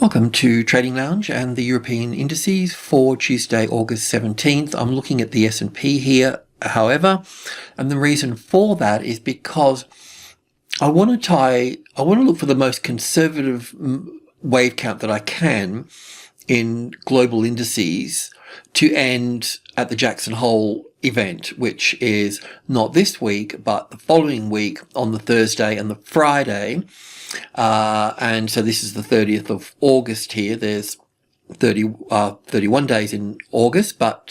Welcome to Trading Lounge and the European Indices for Tuesday, August 17th. I'm looking at the S&P here, however, and the reason for that is because I want to look for the most conservative wave count that I can in global indices to end at the Jackson Hole event, which is not this week, but the following week on the Thursday and the Friday. And so this is the 30th of August here. There's 31 days in August, but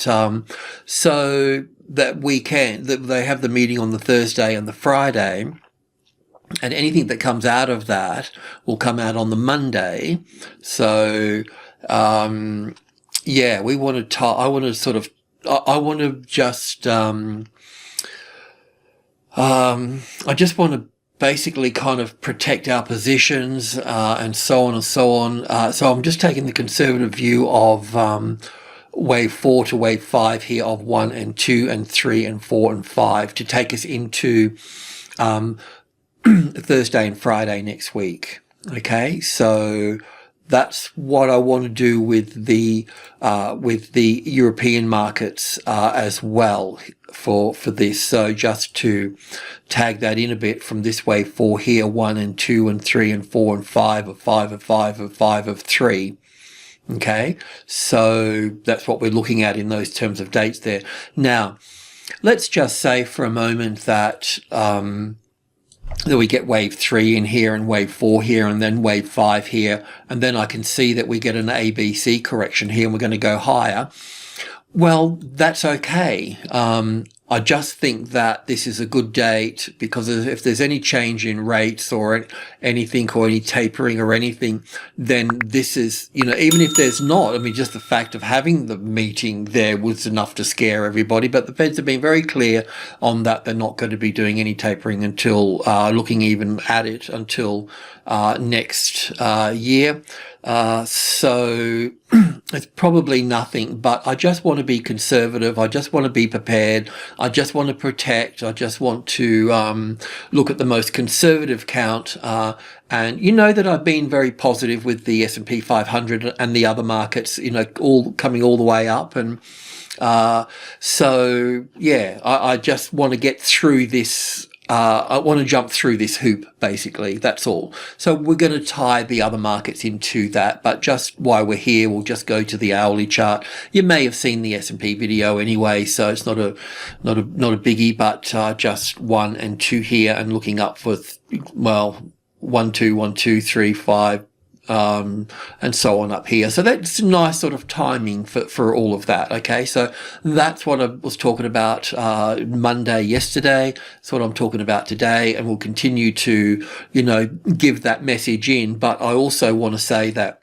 so that weekend, they have the meeting on the Thursday and the Friday, and anything that comes out of that will come out on the Monday. So yeah, I want to basically kind of protect our positions and so on and so on. So I'm just taking the conservative view of wave 4 to wave 5 here, of 1 and 2 and 3 and 4 and 5, to take us into Thursday and Friday next week. Okay, so that's what I want to do with the European markets as well for this. So just to tag that in a bit from this wave 4 here, 1 and 2 and 3 and 4 and 5 of 5 of 5 of 5 of 3. Okay, so that's what we're looking at in those terms of dates there. Now, let's just say for a moment that that we get wave 3 in here and wave 4 here and then wave 5 here, and then I can see that we get an ABC correction here and we're going to go higher. Well, that's okay. I just think that this is a good date, because if there's any change in rates or anything, or any tapering or anything, then this is, even if there's not, I mean, just the fact of having the meeting there was enough to scare everybody. But the Feds have been very clear on that. They're not going to be doing any tapering until, looking even at it until next year. So it's probably nothing, but I just want to be conservative. I just want to be prepared. I just want to protect. I just want to look at the most conservative count. And you know that I've been very positive with the S&P 500 and the other markets, all coming all the way up. And so, yeah, I just want to get through this. I want to jump through this hoop, basically. That's all. So we're going to tie the other markets into that. But just while we're here, we'll just go to the hourly chart. You may have seen the S&P video anyway, so it's not a biggie. But just 1 and 2 here, and looking up for 1 2 1 2 3 5. And so on up here. So that's a nice sort of timing for all of that. Okay, so that's what I was talking about Monday yesterday. That's what I'm talking about today, and we'll continue to give that message in. But I also want to say that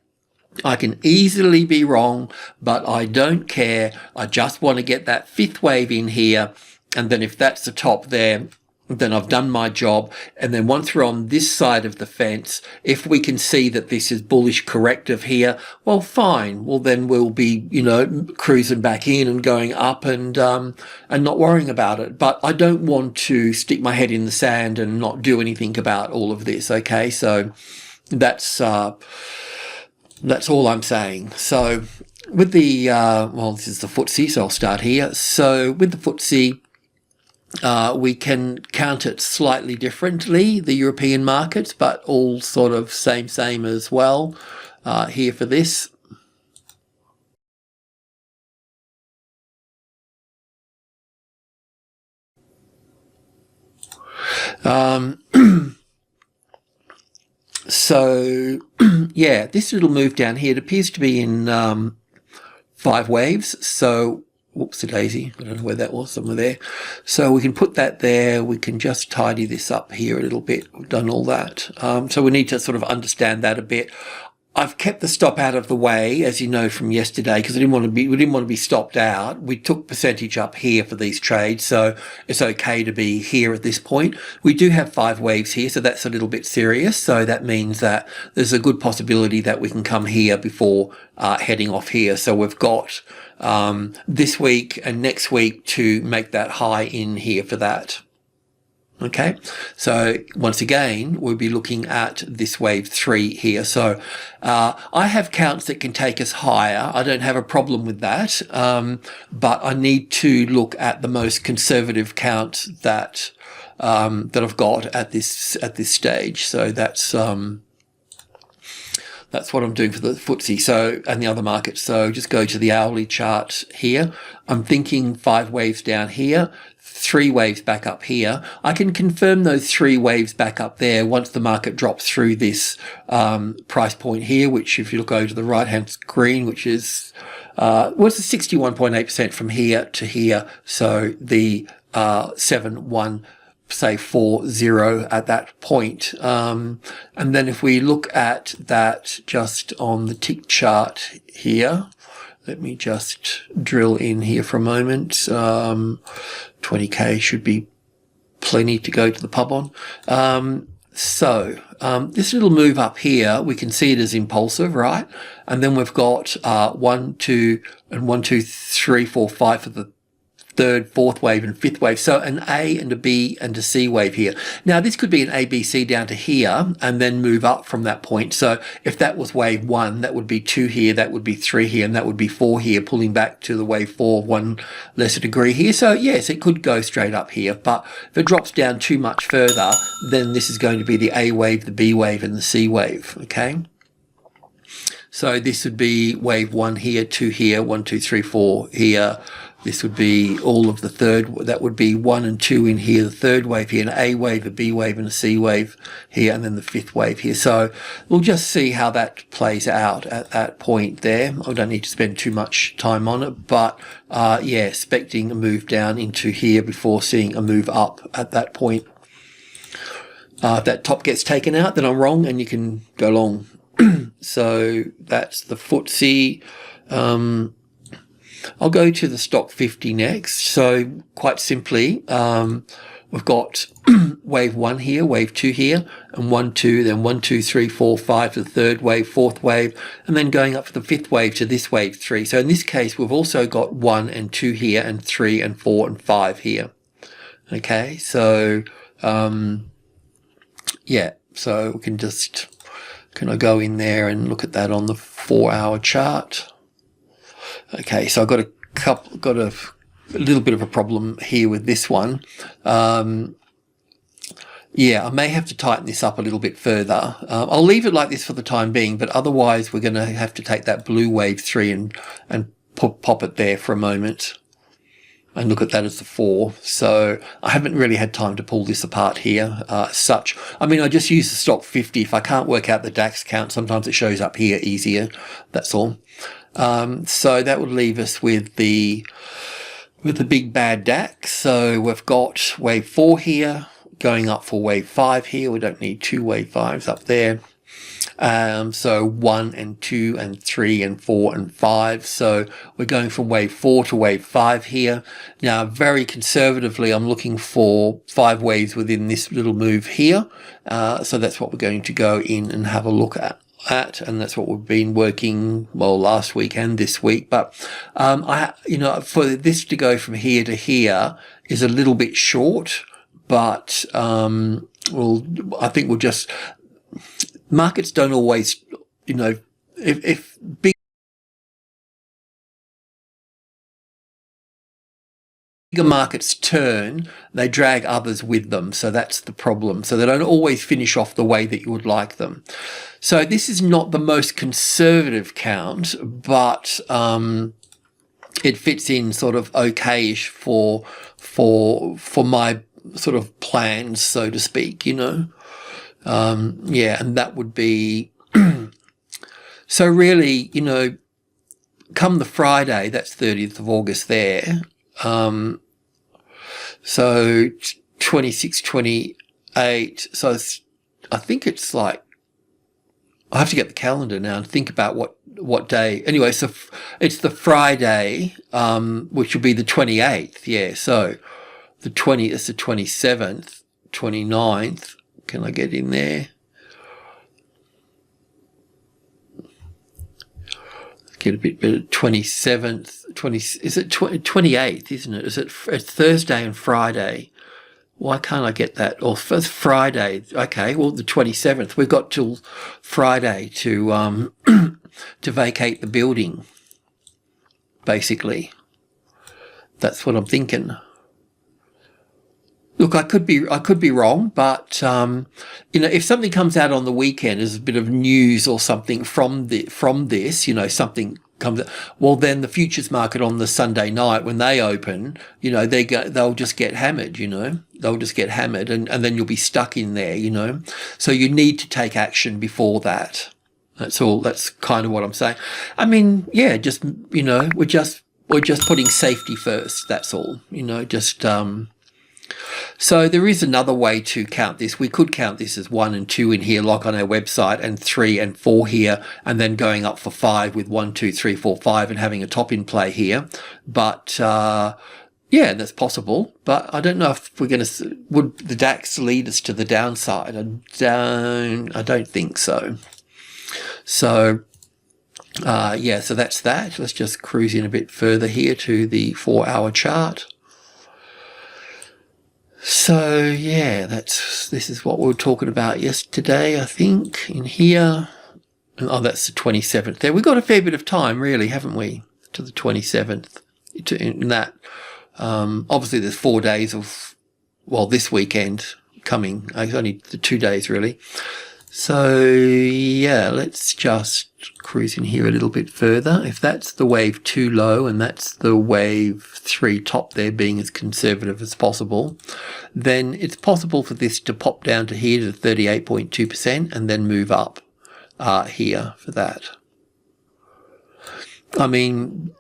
I can easily be wrong, but I don't care. I just want to get that 5th wave in here, and then if that's the top there, then I've done my job. And then once we're on this side of the fence, if we can see that this is bullish corrective here, well, fine. Well, then we'll be, cruising back in and going up and not worrying about it. But I don't want to stick my head in the sand and not do anything about all of this. Okay, so that's all I'm saying. So with the this is the FTSE, so I'll start here. So with the FTSE, we can count it slightly differently, the European markets, but all sort of same as well here for this. So yeah, this little move down here, it appears to be in 5 waves. So whoopsie daisy, I don't know where that was, somewhere there. So we can put that there. We can just tidy this up here a little bit. We've done all that. So we need to sort of understand that a bit. I've kept the stop out of the way, as you know from yesterday, because we didn't want to be stopped out. We took percentage up here for these trades, so it's okay to be here at this point. We do have 5 waves here, so that's a little bit serious. So that means that there's a good possibility that we can come here before heading off here. So we've got this week and next week to make that high in here for that. Okay, so once again, we'll be looking at this wave 3 here. So I have counts that can take us higher. I don't have a problem with that, but I need to look at the most conservative count that that I've got at this stage. So that's what I'm doing for the FTSE, so, and the other markets. So just go to the hourly chart here. I'm thinking 5 waves down here, 3 waves back up here. I can confirm those 3 waves back up there once the market drops through this price point here, which if you look over to the right-hand screen, which is, what's the 61.8% from here to here. So the 7-1, say 4-0 at that point. And then if we look at that just on the tick chart here, let me just drill in here for a moment. 20k should be plenty to go to the pub on. This little move up here, we can see it as impulsive, right? And then we've got 1, 2, and 1, 2, 3, 4, 5 for the 3rd, 4th wave and 5th wave. So an A and a B and a C wave here. Now this could be an A, B, C down to here and then move up from that point. So if that was wave 1, that would be 2 here, that would be 3 here, and that would be 4 here, pulling back to the wave 4, 1 lesser degree here. So yes, it could go straight up here, but if it drops down too much further, then this is going to be the A wave, the B wave, and the C wave, okay? So this would be wave 1 here, 2 here, 1, 2, 3, 4 here. This would be all of the 3rd, that would be 1 and 2 in here, the 3rd wave here, an A wave, a B wave, and a C wave here, and then the 5th wave here. So we'll just see how that plays out at that point there. I don't need to spend too much time on it, but yeah, expecting a move down into here before seeing a move up at that point. If that top gets taken out, then I'm wrong, and you can go long. So that's the FTSE. I'll go to the stock 50 next. So quite simply, we've got wave 1 here, wave 2 here, and 1, 2, then 1, 2, 3, 4, 5 to the 3rd wave, 4th wave, and then going up for the 5th wave to this wave 3. So in this case, we've also got 1 and 2 here, and 3 and 4 and 5 here. Okay, so yeah, so we can just, can I go in there and look at that on the 4-hour chart? Okay, so I've got a little bit of a problem here with this one. Yeah, I may have to tighten this up a little bit further. I'll leave it like this for the time being, but otherwise we're going to have to take that blue wave 3 and pop it there for a moment and look at that as the 4. So I haven't really had time to pull this apart here such. I mean, I just use the stock 50. If I can't work out the DAX count, sometimes it shows up here easier. That's all. So that would leave us with the big bad DAX. So we've got wave 4 here, going up for wave 5 here. We don't need 2 wave 5s up there. So 1 and 2 and 3 and 4 and 5. So we're going from wave 4 to wave 5 here. Now, very conservatively, I'm looking for 5 waves within this little move here. So that's what we're going to go in and have a look at, and that's what we've been working, well, last week and this week. But for this to go from here to here is a little bit short, but I think we'll just, markets don't always, if bigger markets turn, they drag others with them. So that's the problem. So they don't always finish off the way that you would like them. So this is not the most conservative count, but it fits in sort of okay-ish for my sort of plans, so to speak, yeah, and that would be so really, come the Friday, that's 30th of August there. So 26, 28. So I think it's like, I have to get the calendar now and think about what day. Anyway, so it's the Friday, which will be the 28th. Yeah. So the 20th is the 27th, 29th. Can I get in there? Get a bit better. 27th, is it 28th, isn't it? It's Thursday and Friday. Why can't I get that? Or first Friday. Okay, well, the 27th. We've got till Friday to to vacate the building, basically. That's what I'm thinking. Look, I could be wrong, but you know, if something comes out on the weekend as a bit of news or something from this, you know, something comes, well, then the futures market on the Sunday night when they open, you know, they'll just get hammered, you know, they'll just get hammered, and then you'll be stuck in there, you know. So you need to take action before that. That's all. That's kind of what I'm saying. I mean, yeah, just, you know, we're just putting safety first. That's all, you know, just. So there is another way to count this. We could count this as 1 and 2 in here, like on our website, and 3 and 4 here, and then going up for 5 with 1, 2, 3, 4, 5, and having a top in play here. But yeah, that's possible. But I don't know if we're going to. Would the DAX lead us to the downside? I don't think so. So yeah, so that's that. Let's just cruise in a bit further here to the 4-hour chart. So yeah, this is what we were talking about yesterday, I think, in here. Oh, that's the 27th there. We've got a fair bit of time, really, haven't we, to the 27th in that. Obviously there's 4 days of, well, this weekend coming. It's only the 2 days, really. So yeah, let's just cruise in here a little bit further. If that's the wave 2 low and that's the wave 3 top there being as conservative as possible, then it's possible for this to pop down to here to 38.2% and then move up here for that. I mean,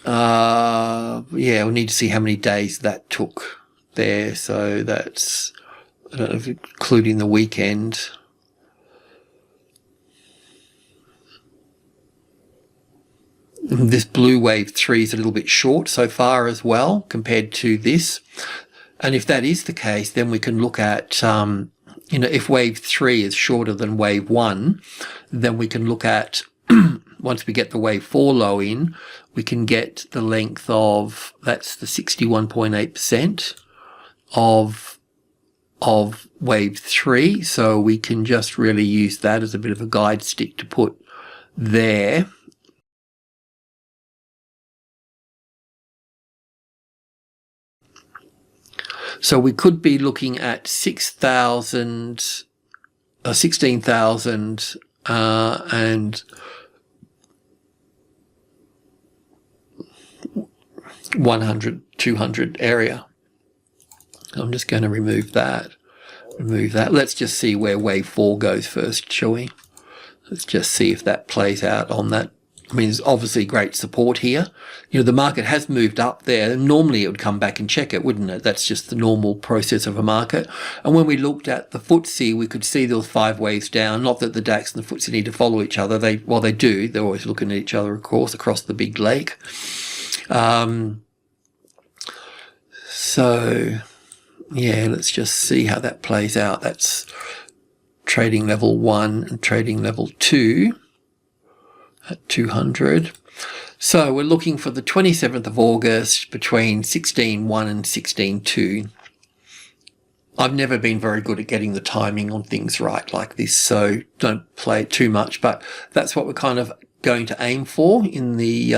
yeah, we'll need to see how many days that took there. So that's, I don't know if including the weekend. This blue wave 3 is a little bit short so far as well compared to this. And if that is the case, then we can look at, you know, if wave 3 is shorter than wave 1, then we can look at, once we get the wave 4 low in, we can get the length of, that's the 61.8% of wave 3. So we can just really use that as a bit of a guide stick to put there. So we could be looking at 16,000 and 100, 200 area. I'm just going to remove that. Let's just see where wave 4 goes first, shall we? Let's just see if that plays out on that. I mean, there's obviously great support here. You know, the market has moved up there. Normally it would come back and check it, wouldn't it? That's just the normal process of a market. And when we looked at the FTSE, we could see there was 5 waves down. Not that the DAX and the FTSE need to follow each other. They do. They're always looking at each other, of course, across the big lake. So, yeah, let's just see how that plays out. That's trading level 1 and trading level 2. At 200. So we're looking for the 27th of August between 16.1 and 16.2. I've never been very good at getting the timing on things right like this, so don't play it too much, but that's what we're kind of going to aim for in the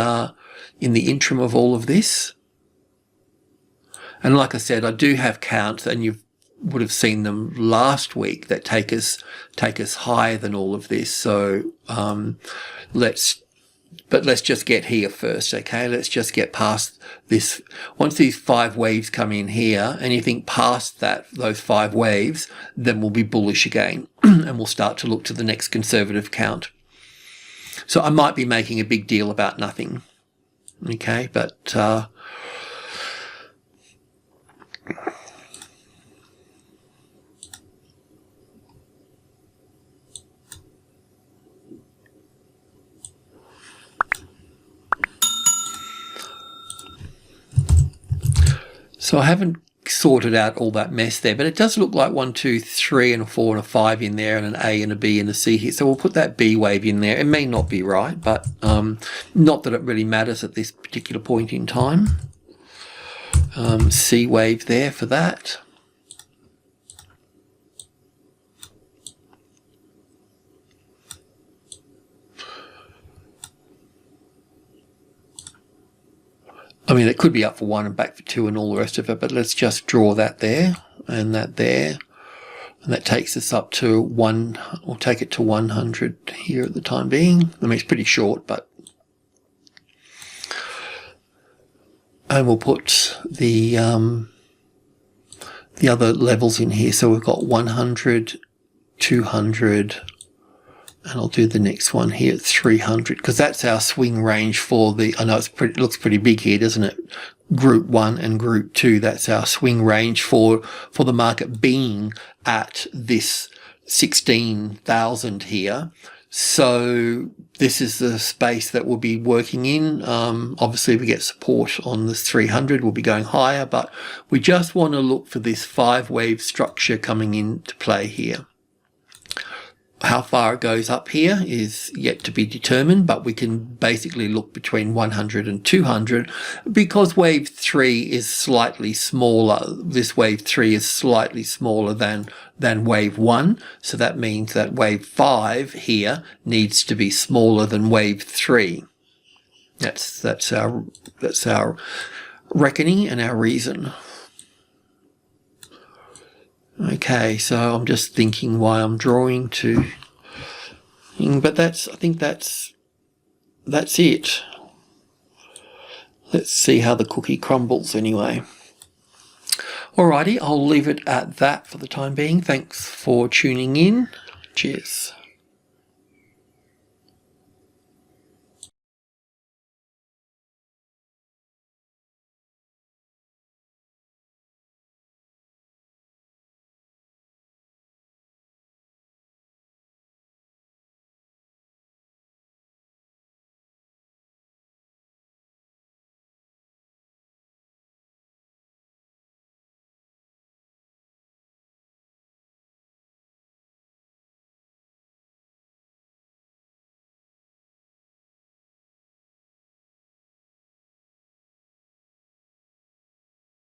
interim of all of this. And like I said, I do have counts, and you would have seen them last week, that take us higher than all of this. So let's just get here first, okay? Let's just get past this. Once these 5 waves come in here, anything past those 5 waves, then we'll be bullish again, and we'll start to look to the next conservative count. So I might be making a big deal about nothing, okay? But so I haven't sorted out all that mess there, but it does look like 1, 2, 3 and a 4 and a 5 in there, and an A and a B and a C here. So we'll put that B wave in there. It may not be right, but not that it really matters at this particular point in time. C wave there for that. I mean, it could be up for 1 and back for 2 and all the rest of it, but let's just draw that there and that there. And that takes us up to 1, we'll take it to 100 here at the time being. I mean, it's pretty short, but. And we'll put the other levels in here. So we've got 100, 200, and I'll do the next one here at 300, because that's our swing range for the, I know it looks pretty big here, doesn't it? Group 1 and Group 2, that's our swing range for the market being at this 16,000 here. So this is the space that we'll be working in. Obviously, if we get support on this 300, we'll be going higher, but we just want to look for this 5-wave structure coming into play here. How far it goes up here is yet to be determined, but we can basically look between 100 and 200 because wave 3 is slightly smaller. This wave 3 is slightly smaller than wave 1. So that means that wave 5 here needs to be smaller than wave 3. That's our reckoning and our reason. Okay, so I'm just thinking why I'm drawing to, but I think that's it. Let's see how the cookie crumbles anyway. Alrighty, I'll leave it at that for the time being. Thanks for tuning in. Cheers.